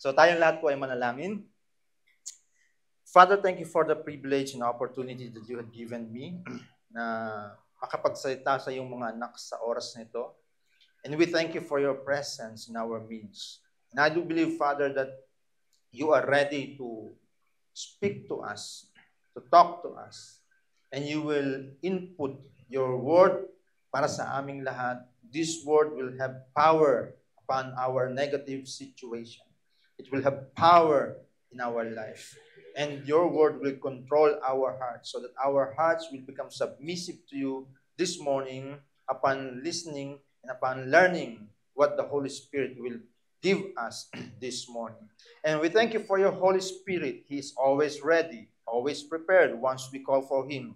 So tayong lahat po ay manalangin. Father, thank you for the privilege and opportunity that you have given me na makapagsalita sa iyong mga anak sa oras na ito. And we thank you for your presence in our midst. And I do believe, Father, that you are ready to speak to us, to talk to us, and you will input your word para sa aming lahat. This word will have power upon our negative situation. It will have power in our life. And your word will control our hearts so that our hearts will become submissive to you this morning upon listening and upon learning what the Holy Spirit will give us this morning. And we thank you for your Holy Spirit. He is always ready, always prepared once we call for Him.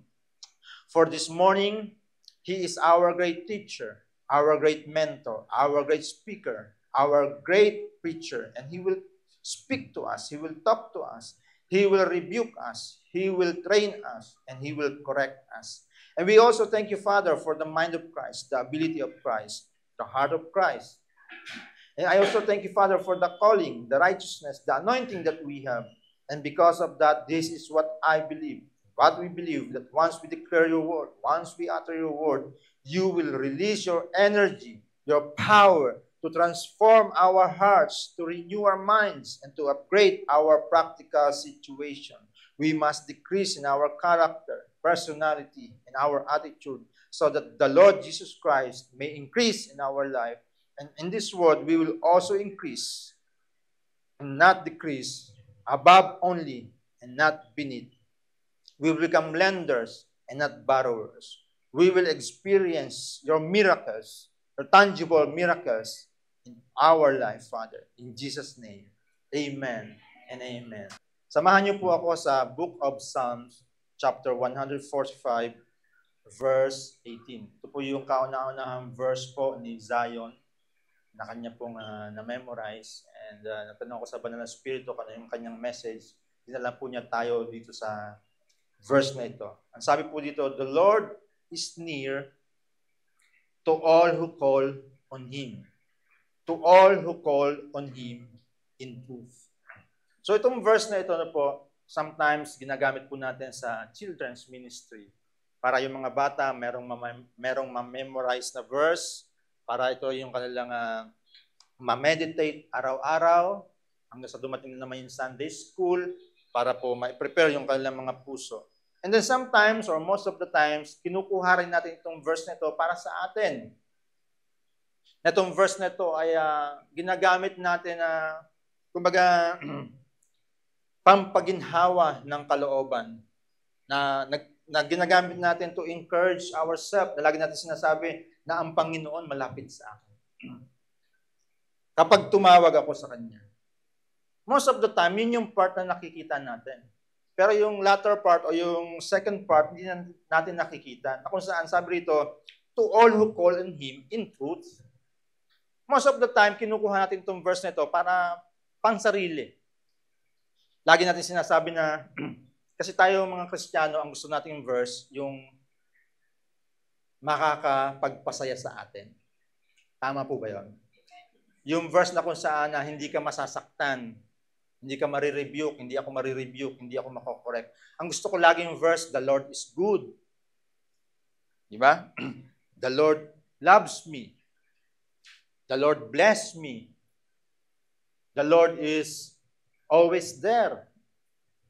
For this morning, He is our great teacher, our great mentor, our great speaker, our great preacher, and He will speak to us. He will talk to us. He will rebuke us. He will train us, and He will correct us. And we also thank you, Father, for the mind of Christ, the ability of Christ, the heart of Christ. And I also thank you, Father, for the calling, the righteousness, the anointing that we have. And because of that, this is what I believe. What we believe, that once we declare your word, once we utter your word, you will release your energy, your power to transform our hearts, to renew our minds, and to upgrade our practical situation. We must decrease in our character, personality, and our attitude so that the Lord Jesus Christ may increase in our life. And in this world, we will also increase and not decrease, above only and not beneath. We will become lenders and not borrowers. We will experience your miracles, your tangible miracles in our life, Father. In Jesus' name, amen and amen. Samahan niyo po ako sa Book of Psalms, chapter 145, verse 18. Ito po yung kauna-unahang verse po ni Zion na kanya pong na-memorize. And natanong ko sa Banal na Espiritu kung ano yung kanyang message. Dinala po niya tayo dito sa verse na ito. Ang sabi po dito, the Lord is near to all who call on Him. To all who call on Him in truth. So itong verse na ito na po, sometimes ginagamit po natin sa children's ministry. Para yung mga bata, merong ma-memorize na verse, para ito yung kanilang ma-meditate araw-araw, hanggang sa dumating na naman yung Sunday school, para po ma-prepare yung kanilang mga puso. And then sometimes, or most of the times, kinukuha rin natin itong verse na ito para sa atin. Itong verse na ito ay ginagamit natin na, kumbaga, pampaginhawa ng kalooban. Na ginagamit natin to encourage ourselves. Na lagi natin sinasabi na ang Panginoon malapit sa akin. Kapag tumawag ako sa Kanya. Most of the time, yun yung part na nakikita natin. Pero yung latter part o yung second part, hindi natin nakikita. Na kung saan, sabi rito, to all who call on Him in truth. Most of the time, kinukuha natin itong verse na ito para pansarili. Lagi natin sinasabi na, kasi tayo mga Kristiyano, ang gusto nating verse, yung makakapagpasaya sa atin. Tama po ba yun? Yung verse na kung saan na hindi ka masasaktan, hindi ka marirebuke, hindi ako marirebuke, hindi ako makokorek. Ang gusto ko lagi yung verse, the Lord is good. Di ba? The Lord loves me. The Lord bless me. The Lord is always there.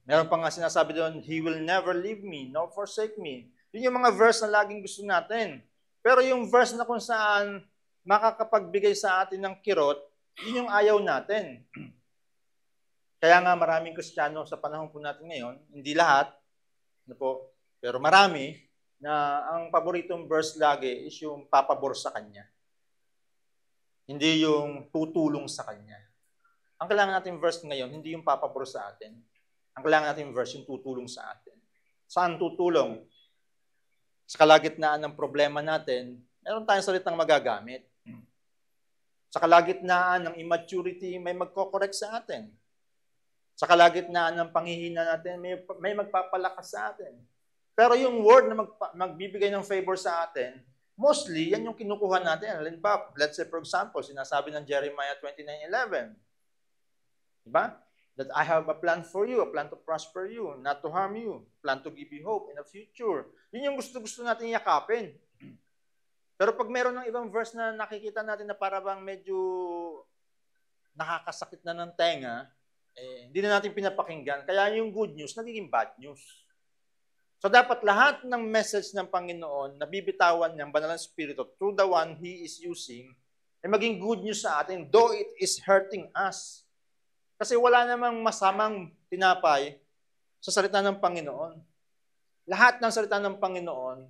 Meron pa nga sinasabi doon, He will never leave me, nor forsake me. Yun yung mga verse na laging gusto natin. Pero yung verse na kung saan makakapagbigay sa atin ng kirot, yun yung ayaw natin. Kaya nga maraming Kristiyano sa panahon po natin ngayon, hindi lahat, pero marami, na ang paboritong verse lagi is yung papabor sa Kanya. Hindi yung tutulong sa Kanya. Ang kailangan natin verse ngayon, hindi yung papabor sa atin. Ang kailangan natin verse yung tutulong sa atin. Saan tutulong? Sa kalagitnaan ng problema natin, meron tayong salitang magagamit. Sa kalagitnaan ng immaturity, may magko-correct sa atin. Sa kalagitnaan ng panghihina natin, may magpapalakas sa atin. Pero yung word na magbibigay ng favor sa atin, mostly, yan yung kinukuha natin. Let's say, for example, sinasabi ng Jeremiah 29:11. Diba? That I have a plan for you, a plan to prosper you, not to harm you, plan to give you hope in the future. Yun yung gusto-gusto natin yakapin. Pero pag meron ng ibang verse na nakikita natin na para bang medyo nakakasakit na ng tenga, hindi na natin pinapakinggan. Kaya yung good news, nagiging bad news. So dapat lahat ng message ng Panginoon na bibitawan niyang Banal na Espiritu through the one He is using, ay maging good news sa atin, though it is hurting us. Kasi wala namang masamang tinapay sa salita ng Panginoon. Lahat ng salita ng Panginoon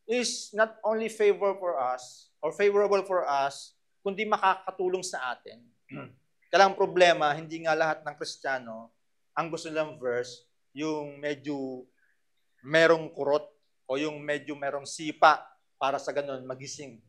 is not only favorable for us, kundi makakatulong sa atin. Kaya ang problema, hindi nga lahat ng Kristiyano, ang gusto nilang verse, yung medyo merong kurot o yung medyo merong sipa para sa ganun magising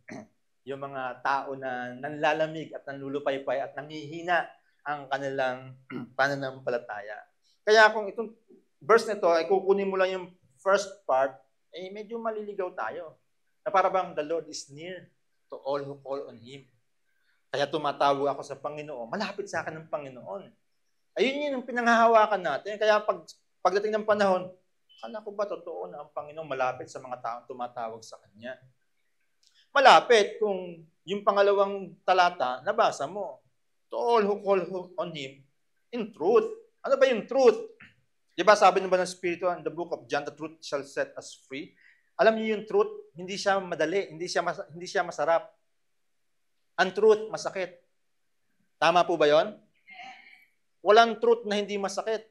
yung mga tao na nanlalamig at nanlulupaypay at nanghihina ang kanilang pananampalataya. Kaya kung itong verse nito ay kukunin mo lang yung first part, medyo maliligaw tayo. Na para bang the Lord is near to all who call on Him. Kaya tumatawag ako sa Panginoon, malapit sa akin ng Panginoon. Ayun yun ang pinanghahawakan natin. Kaya pagdating ng panahon, akala ko ba totoo na ang Panginoon malapit sa mga taong tumatawag sa Kanya? Malapit kung yung pangalawang talata, nabasa mo. To all who call on Him in truth. Ano ba yung truth? Di ba sabi ng Banal na Espiritu in the book of John, the truth shall set us free. Alam niyo yung truth, hindi siya madali, hindi siya masarap. Ang truth, masakit. Tama po ba yon? Walang truth na hindi masakit.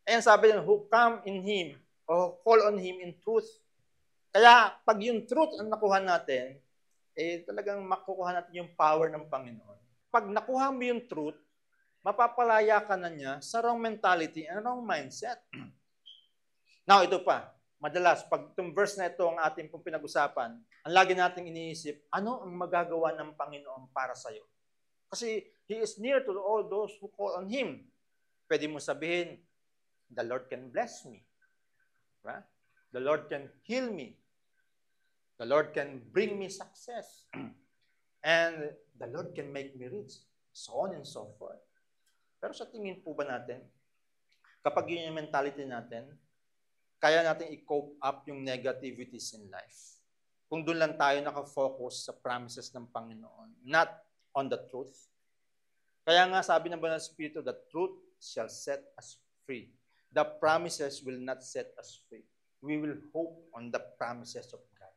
Ayan sabi niya, who come in Him, o call on Him in truth. Kaya, pag yung truth ang nakuha natin, talagang makukuha natin yung power ng Panginoon. Pag nakuha mo yung truth, mapapalaya ka na niya sa wrong mentality and wrong mindset. Now, ito pa. Madalas, pag itong verse na ito ang ating pong pinag-usapan, ang lagi nating iniisip, ano ang magagawa ng Panginoon para sa'yo? Kasi He is near to all those who call on Him. Pwede mo sabihin, the Lord can bless me. Right? The Lord can heal me. The Lord can bring me success. And the Lord can make me rich. So on and so forth. Pero sa tingin po ba natin, kapag yun yung mentality natin, kaya natin i-cope up yung negativities in life. Kung doon lang tayo nakafocus sa promises ng Panginoon, not on the truth. Kaya nga sabi ng Banal na Espiritu, the truth shall set us free. The promises will not set us free. We will hope on the promises of God.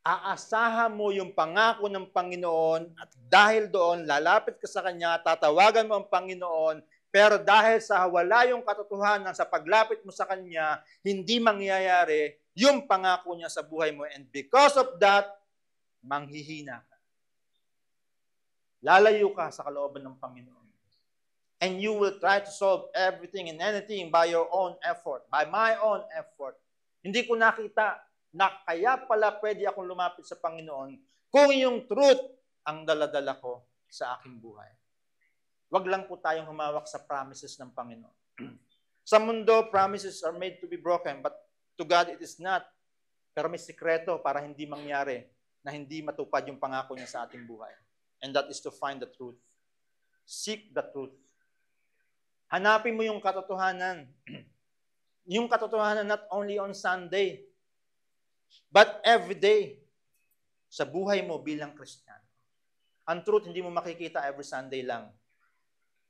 Aasahan mo yung pangako ng Panginoon at dahil doon, lalapit ka sa Kanya, tatawagan mo ang Panginoon, pero dahil sa wala yung katotohanan sa paglapit mo sa Kanya, hindi mangyayari yung pangako niya sa buhay mo. And because of that, manghihina ka. Lalayo ka sa kalooban ng Panginoon. And you will try to solve everything and anything by your own effort, by my own effort. Hindi ko nakita na kaya pala pwede akong lumapit sa Panginoon kung yung truth ang daladala ko sa aking buhay. Wag lang po tayong humawak sa promises ng Panginoon. Sa mundo, promises are made to be broken, but to God it is not. Pero may sikreto para hindi mangyari na hindi matupad yung pangako niya sa ating buhay. And that is to find the truth. Seek the truth. Hanapin mo yung katotohanan. Yung katotohanan not only on Sunday, but every day sa buhay mo bilang Kristiyano. Ang truth, hindi mo makikita every Sunday lang.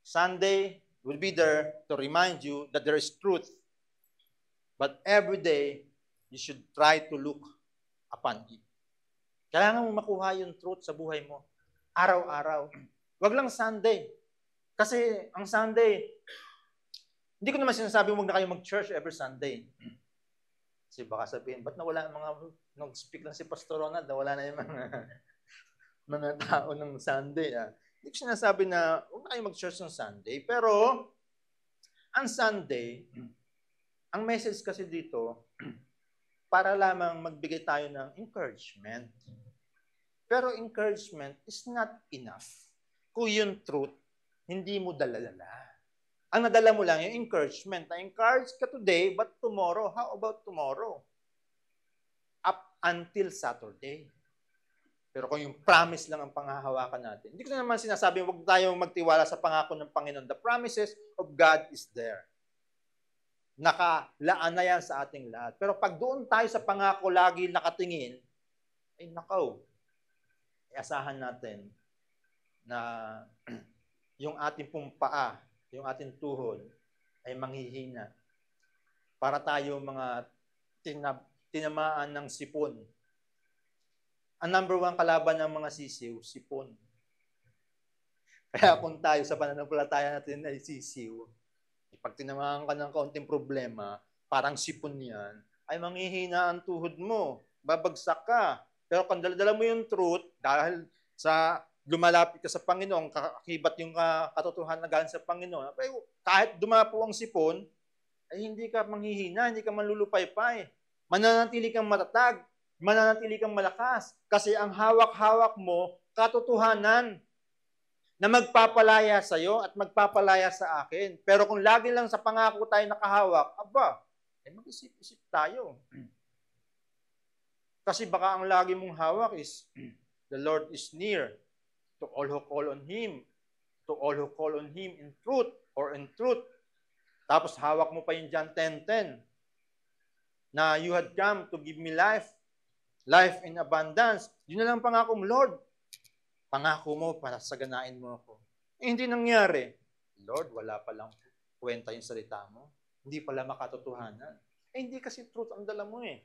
Sunday will be there to remind you that there is truth. But every day, you should try to look upon it. Kailangan mo makuha yung truth sa buhay mo. Araw-araw. Wag lang Sunday. Kasi ang Sunday, hindi ko naman sinasabi huwag na kayo mag-church every Sunday. Kasi baka sabihin, ba't nawala ang mga, nag-speak lang si Pastor Ronald, nawala na yung mga tao ng Sunday. Hindi ko sinasabi na huwag na kayo mag-church ng Sunday. Pero, ang Sunday, ang message kasi dito, para lamang magbigay tayo ng encouragement. Pero encouragement is not enough. Kung yung truth, hindi mo dala-dala. Ang nadala mo lang yung encouragement. Na-encourage ka today, but tomorrow, how about tomorrow? Up until Saturday. Pero kung yung promise lang ang panghahawakan natin, hindi ko na naman sinasabi, huwag tayong magtiwala sa pangako ng Panginoon. The promises of God is there. Nakalaan na yan sa ating lahat. Pero pag doon tayo sa pangako lagi nakatingin, ay nakaw, iasahan natin na yung ating pong paa, yung ating tuhod, ay manghihina. Para tayo mga tinamaan ng sipon. Ang number one kalaban ng mga sisiw, sipon. Kaya kung tayo sa pananampalataya natin ay sisiw, pag tinamaan ka ng kaunting problema, parang sipon yan, ay manghihina ang tuhod mo. Babagsak ka. Pero kung dala mo yung truth, dahil sa lumalapit ka sa Panginoon, kakakibat yung katotohanan na galing sa Panginoon, kahit dumapo ang sipon, ay hindi ka manghihina, hindi ka manlulupaypay. Mananatili kang matatag, mananatili kang malakas. Kasi ang hawak-hawak mo, katotohanan na magpapalaya sa iyo at magpapalaya sa akin. Pero kung lagi lang sa pangako tayo nakahawak, mag-isip-isip tayo. Kasi baka ang lagi mong hawak is, the Lord is near to all who call on Him. To all who call on Him in truth or in truth. Tapos hawak mo pa yung John 10:10 na you had come to give me life, life in abundance. Yun na lang pangako mo, Lord. Pangako mo para saganain mo ako. Hindi nangyari. Lord, wala palang kwenta yung salita mo. Hindi pala makatotohanan. Hindi kasi truth ang dala mo eh.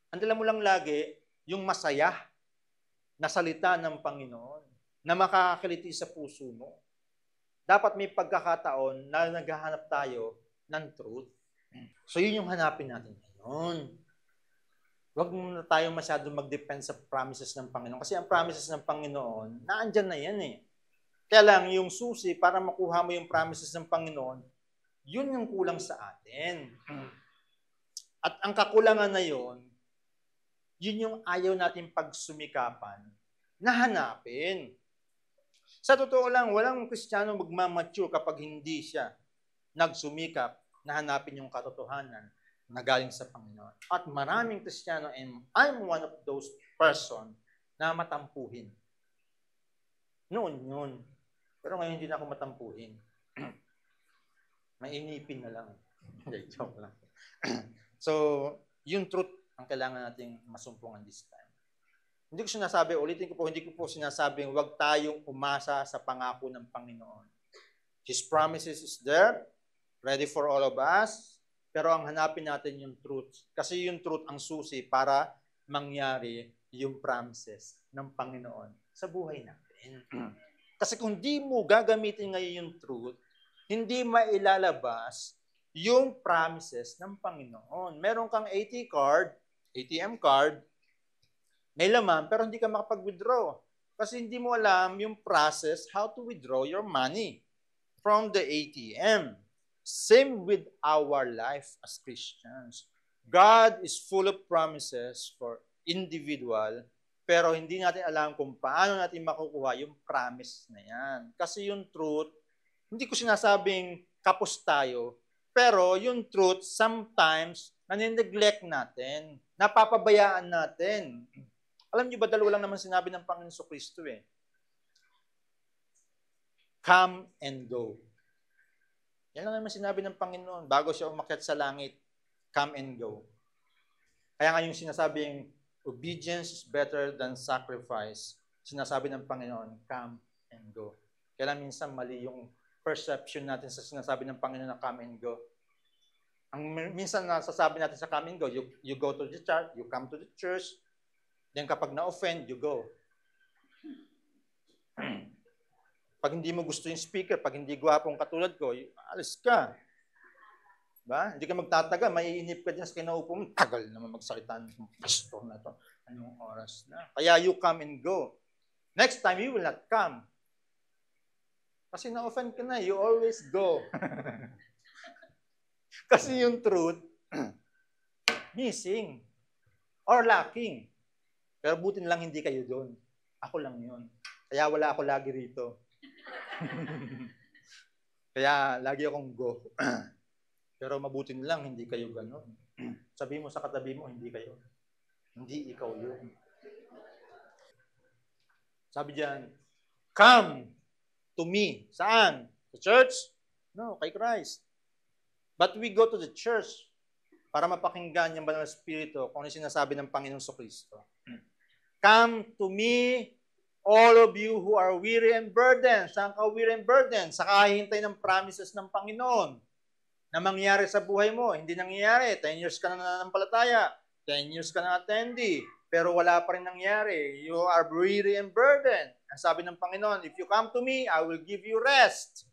Ang dala mo lang lagi yung masaya na salita ng Panginoon na makakakiliti sa puso mo. Dapat may pagkakataon na naghahanap tayo ng truth. So yun yung hanapin natin ngayon. Huwag muna tayo masyado mag-depend sa promises ng Panginoon. Kasi ang promises ng Panginoon, naandyan na yan eh. Kaya lang, yung susi, para makuha mo yung promises ng Panginoon, yun yung kulang sa atin. At ang kakulangan na yun yung ayaw natin pagsumikapan na hanapin. Sa totoo lang, walang Kristiyano magmamature kapag hindi siya nagsumikap na hanapin yung katotohanan na galing sa Panginoon. At maraming Kristiyano, and I'm one of those person na matampuhin. Noon yun. Pero ngayon hindi na ako matampuhin. Mainipin na lang. Hindi, joke lang. So, yung truth ang kailangan nating masumpungan this time. Hindi ko sinasabi, ulitin ko po, hindi ko po sinasabing huwag tayong umasa sa pangako ng Panginoon. His promises is there, ready for all of us, pero ang hanapin natin yung truth. Kasi yung truth ang susi para mangyari yung promises ng Panginoon sa buhay natin. Kasi kung di mo gagamitin ngayon yung truth, hindi mailalabas yung promises ng Panginoon. Meron kang ATM card, may laman, pero hindi ka makapag-withdraw. Kasi hindi mo alam yung process how to withdraw your money from the ATM. Same with our life as Christians. God is full of promises for individual, pero hindi natin alam kung paano natin makukuha yung promise na yan. Kasi yung truth, hindi ko sinasabing kapos tayo, pero yung truth, sometimes, nanineglect natin, napapabayaan natin. Alam niyo ba, dalawa lang naman sinabi ng Panginoon Kristo eh. Come and go. Yan lang naman sinabi ng Panginoon bago siya umakyat sa langit. Come and go. Kaya nga yung sinasabing, obedience is better than sacrifice. Sinasabi ng Panginoon, come and go. Kaya lang minsan mali yung perception natin sa sinasabi ng Panginoon na come and go. Ang minsan nasasabi natin sa come and go, you go to the church, you come to the church, then kapag na-offend, you go. Pag hindi mo gusto yung speaker, pag hindi gwapong katulad ko, alis ka. Ba? Hindi ka magtataga, maiinip ka din sa kinaupo mo. Tagal naman magsalita ng pastor na to. Anong oras na? Kaya you come and go. Next time, you will not come. Kasi na-offend ka na, you always go. Kasi yung truth, missing or lacking. Pero buti lang hindi kayo doon. Ako lang yun. Kaya wala ako lagi rito. Kaya lagi akong go. Pero mabuti lang hindi kayo gano'n. Sabi mo sa katabi mo, hindi kayo. Hindi ikaw yun. Sabi diyan, come to me. Saan? Sa church? No, kay Christ. But we go to the church para mapakinggan yung banal na Espiritu kung ano sinasabi ng Panginoon Kristo. Come to me, all of you who are weary and burdened. Saan ka weary and burdened? Sa kahihintay ng promises ng Panginoon na mangyari sa buhay mo. Hindi nangyayari. 10 years ka na nananampalataya. 10 years ka na attendee. Pero wala pa rin nangyari. You are weary and burdened. Ang sabi ng Panginoon, if you come to me, I will give you rest.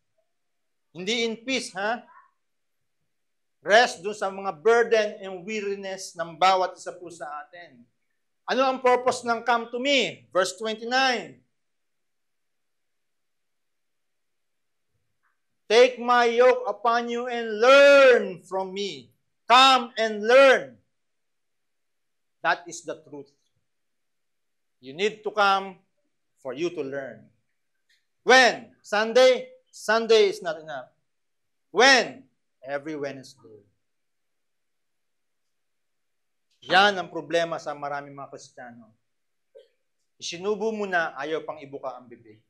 Hindi in peace, ha? Rest dun sa mga burden and weariness ng bawat isa po sa atin. Ano ang purpose ng come to me? Verse 29. Take my yoke upon you and learn from me. Come and learn. That is the truth. You need to come for you to learn. When? Sunday? Sunday is not enough. When? Every Wednesday. Yan ang problema sa maraming mga Kristiyano. Isinubo mo na, ayaw pang ibuka ang bibig.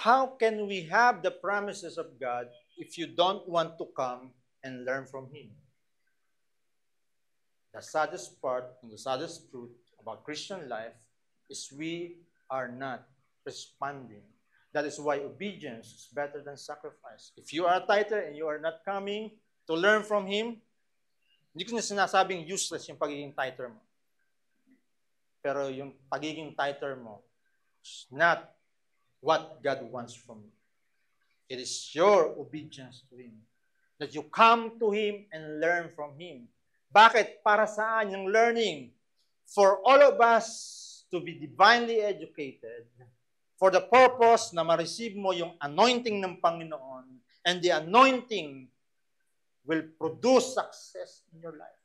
How can we have the promises of God if you don't want to come and learn from Him? The saddest part and the saddest truth about Christian life is we are not responding. That is why obedience is better than sacrifice. If you are a tither and you are not coming to learn from Him, hindi ko na sinasabing useless yung pagiging tither mo. Pero yung pagiging tither mo is not what God wants from you. It is your obedience to Him. That you come to Him and learn from Him. Bakit? Para saan yung learning? For all of us to be divinely educated, for the purpose na ma-receive mo yung anointing ng Panginoon, and the anointing will produce success in your life.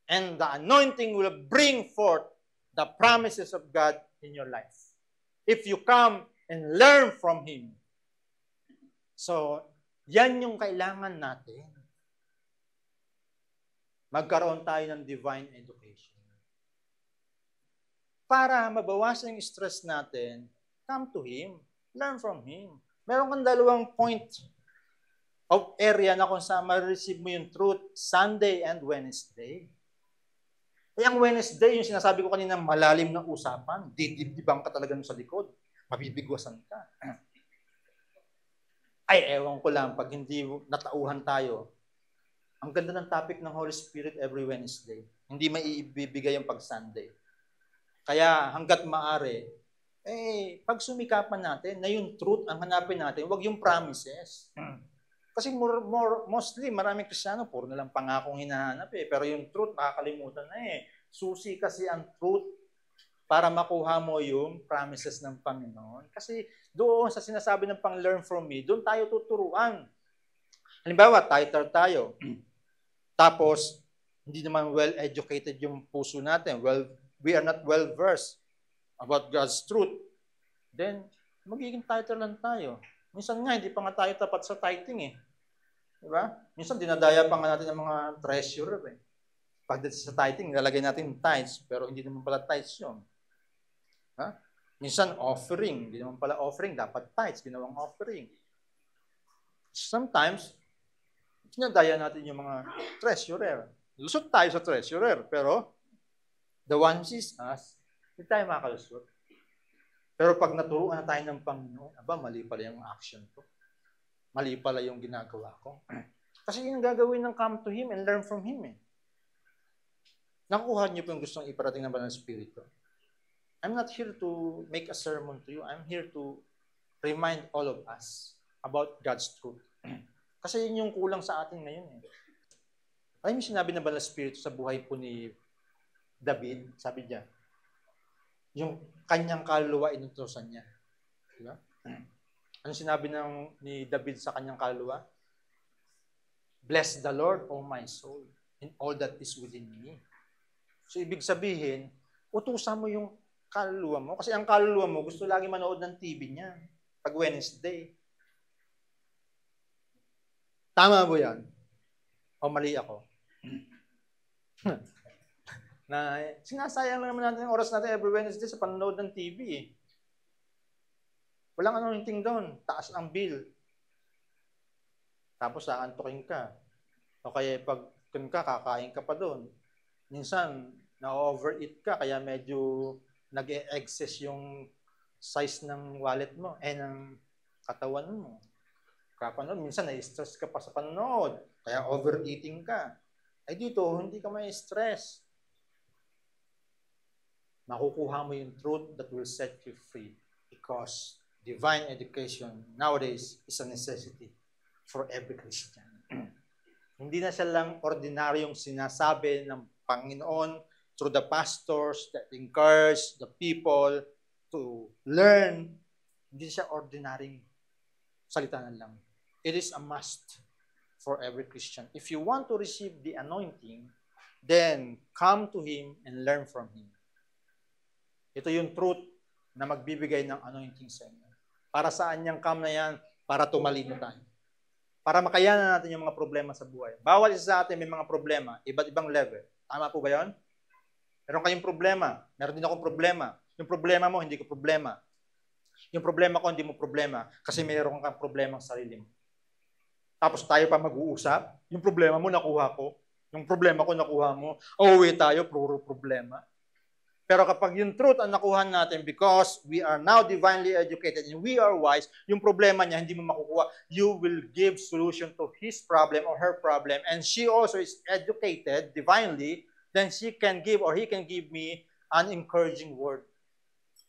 And the anointing will bring forth the promises of God in your life. If you come and learn from Him. So, yan yung kailangan natin. Magkaroon tayo ng divine education. Para mabawasan yung stress natin, come to Him. Learn from Him. Meron kang dalawang point of area na kung saan ma-receive mo yung truth, Sunday and Wednesday. Eh, ang Wednesday, yung sinasabi ko kanina, malalim na usapan, didibdibang ka talaga sa likod, mabibigwasan ka. Ay, ewan ko lang, pag hindi natauhan tayo, ang ganda ng topic ng Holy Spirit every Wednesday. Hindi maibibigay yung pag-Sunday. Kaya hanggat maaari, pag sumikapan natin na yung truth ang hanapin natin, wag yung promises. Kasi mostly, maraming Kristiyano, puro na lang pangakong hinahanap eh. Pero yung truth, nakakalimutan na eh. Susi kasi ang truth para makuha mo yung promises ng Panginoon. Kasi doon sa sinasabi ng pang-learn from me, doon tayo tuturuan. Halimbawa, tither tayo. Tapos, hindi naman well-educated yung puso natin. We are not well-versed about God's truth. Then, magiging tither lang tayo. Minsan nga, hindi pa nga tayo tapat sa tithing eh. Diba? Minsan, dinadaya pa nga natin ang mga treasurer eh. Pagdating sa tithing, nilalagay natin tithes, pero hindi naman pala tithes yun. Ha? Minsan, offering. Hindi naman pala offering. Dapat tithes, ginawang offering. Sometimes, sinadaya natin yung mga treasurer. Lusot tayo sa treasurer, pero the one sees us, hindi tayo makalusot. Pero pag naturuan na tayo ng Panginoon, mali pala yung action ko. Mali pala yung ginagawa ko. Kasi yun ang gagawin ng come to Him and learn from Him eh. Nakuha niyo po yung gustong iparating ng Banal na Espiritu. I'm not here to make a sermon to you. I'm here to remind all of us about God's truth. Kasi yun yung kulang sa atin ngayon eh. Ay, may sinabi ng Banal na Espiritu sa buhay po ni David, sabi niya, yung kanyang kaluluwa inutusan niya. Diba? Ano sinabi ni David sa kanyang kaluluwa? Bless the Lord, O my soul, in all that is within me. So, ibig sabihin, utusan mo yung kaluluwa mo. Kasi ang kaluluwa mo, gusto lagi manood ng TV niya. Pag Wednesday. Tama ba yan? O mali ako? Na sinasayang lang naman natin yung oras natin every Wednesday sa panonood ng TV eh. Walang anointing doon. Taas ang bill. Tapos aantukin ka. O kaya pag kakain ka pa doon. Minsan, na-overeat ka, kaya medyo nag-excess yung size ng wallet mo, ng katawan mo. Kapanood, minsan na-stress ka pa sa panonood, kaya overeating ka. Ay dito, hindi ka may stress. Makukuha mo yung truth that will set you free because divine education nowadays is a necessity for every Christian. Hindi na siya lang ordinaryong sinasabi ng Panginoon through the pastors that encourage the people to learn. Hindi siya ordinaryong salita na lang. It is a must for every Christian. If you want to receive the anointing, then come to Him and learn from Him. Ito yung truth na magbibigay ng anointing sa inyo. Para saan yung come na yan? Para tumalino tayo. Para makayanan natin yung mga problema sa buhay. Bawat isa sa atin may mga problema, iba't ibang level. Tama po ba yun? Meron kayong problema. Meron din akong problema. Yung problema mo, hindi ko problema. Yung problema ko, hindi mo problema. Kasi meron kang problema sa sarili mo. Tapos tayo pa mag-uusap. Yung problema mo, nakuha ko. Yung problema ko, nakuha mo. Uuwi tayo, puro problema. Pero kapag yung truth ang nakuha natin because we are now divinely educated and we are wise, yung problema niya hindi mo makukuha. You will give solution to his problem or her problem. And she also is educated divinely, then she can give or he can give me an encouraging word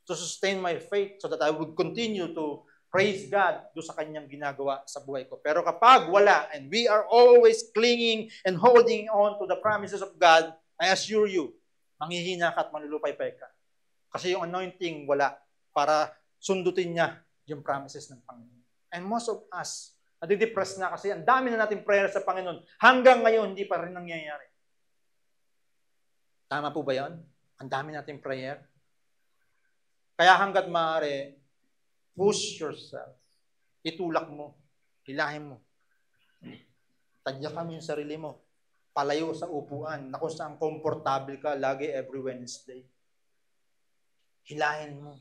to sustain my faith so that I would continue to praise God do sa kanyang ginagawa sa buhay ko. Pero kapag wala and we are always clinging and holding on to the promises of God, I assure you, manghihina ka at manlulupay-pay ka. Kasi yung anointing wala para sundutin niya yung promises ng Panginoon. And most of us, nadidepress na kasi ang dami na nating prayer sa Panginoon. Hanggang ngayon, hindi pa rin nangyayari. Tama po ba yun? Ang dami nating prayer. Kaya hanggat maaari, push yourself. Itulak mo. Hilahin mo. Tadyakan mo yung sarili mo. Palayo sa upuan na kung saan komportable ka lagi every Wednesday. Hilahin mo.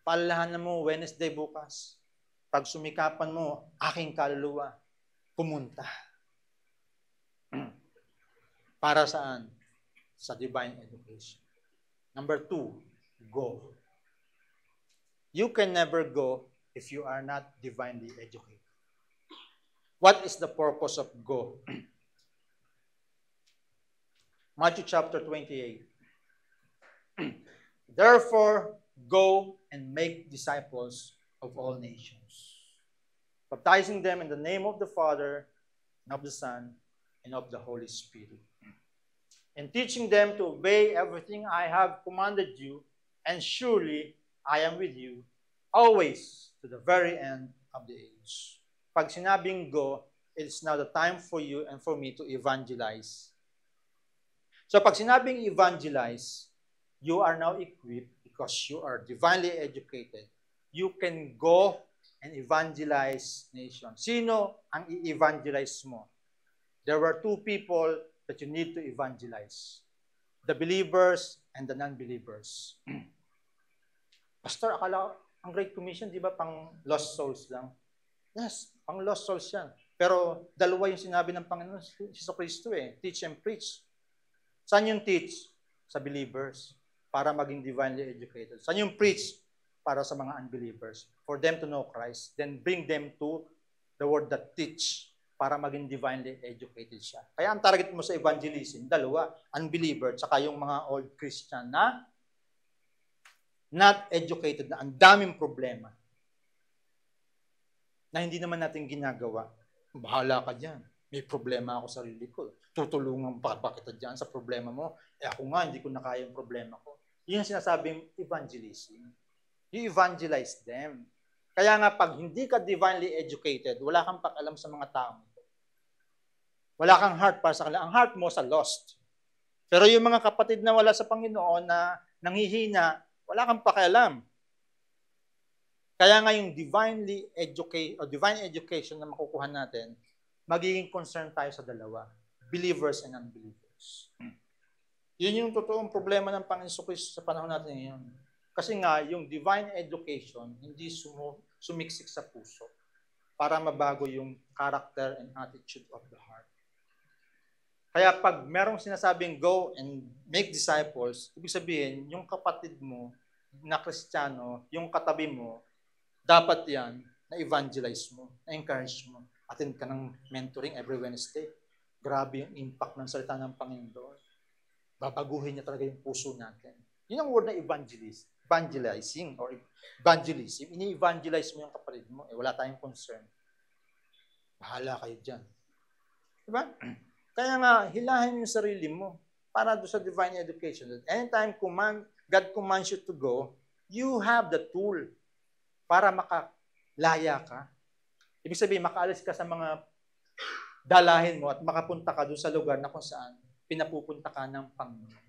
Paalalahanan mo Wednesday bukas. Pag sumikapan mo, aking kaluluwa, pumunta. Para saan? Sa divine education. Number 2, go. You can never go if you are not divinely educated. What is the purpose of go? Matthew chapter 28. Therefore, go and make disciples of all nations, baptizing them in the name of the Father, and of the Son, and of the Holy Spirit, and teaching them to obey everything I have commanded you, and surely I am with you always to the very end of the age. Pag sinabing go, it's now the time for you and for me to evangelize. So pag sinabing evangelize, you are now equipped because you are divinely educated. You can go and evangelize nations. Sino ang i-evangelize mo? There were 2 people that you need to evangelize. The believers and the non-believers. Pastor, akala ang Great Commission, di ba, pang lost souls lang? Yes, pang lost souls yan. Pero dalawa yung sinabi ng Panginoon, Jesucristo teach and preach. Saan yung teach? Sa believers, para maging divinely educated. Saan yung preach? Para sa mga unbelievers. For them to know Christ, then bring them to the word that teach, para maging divinely educated siya. Kaya ang target mo sa evangelism, dalawa, unbeliever, tsaka yung mga old Christian na not educated, na ang daming problema, na hindi naman natin ginagawa. Bahala ka dyan. May problema ako sa sarili ko. Tutulungan pa kita dyan sa problema mo. Ako nga, hindi ko na kaya yung problema ko. Yun ang sinasabing evangelism. You evangelize them. Kaya nga, pag hindi ka divinely educated, wala kang pakialam sa mga tao. Wala kang heart para sa kanila. Ang heart mo sa lost. Pero yung mga kapatid na wala sa Panginoon na nanghihina, wala kang pakialam. Kaya nga yung divine education na makukuha natin, magiging concern tayo sa dalawa, believers and unbelievers. Yun yung totoong problema ng Panginoon Kristo sa panahon natin ngayon. Kasi nga, yung divine education, hindi sumiksik sa puso para mabago yung character and attitude of the heart. Kaya pag merong sinasabing go and make disciples, ibig sabihin, yung kapatid mo na Kristiyano, yung katabi mo, dapat yan na-evangelize mo, na-encourage mo. Attend ka ng mentoring every Wednesday. Grabe yung impact ng salita ng Panginoon. Babaguhin niya talaga yung puso natin. Yun ang word na evangelizing or evangelism. Ini-evangelize mo yung kapatid mo. Wala tayong concern. Bahala kayo dyan. Diba? Kaya nga, hilahin mo yung sarili mo para doon sa divine education. Anytime God commands you to go, you have the tool para makalaya ka. Ibig sabihin, makaalis ka sa mga dalahin mo at makapunta ka doon sa lugar na kung saan pinapupunta ka ng Panginoon.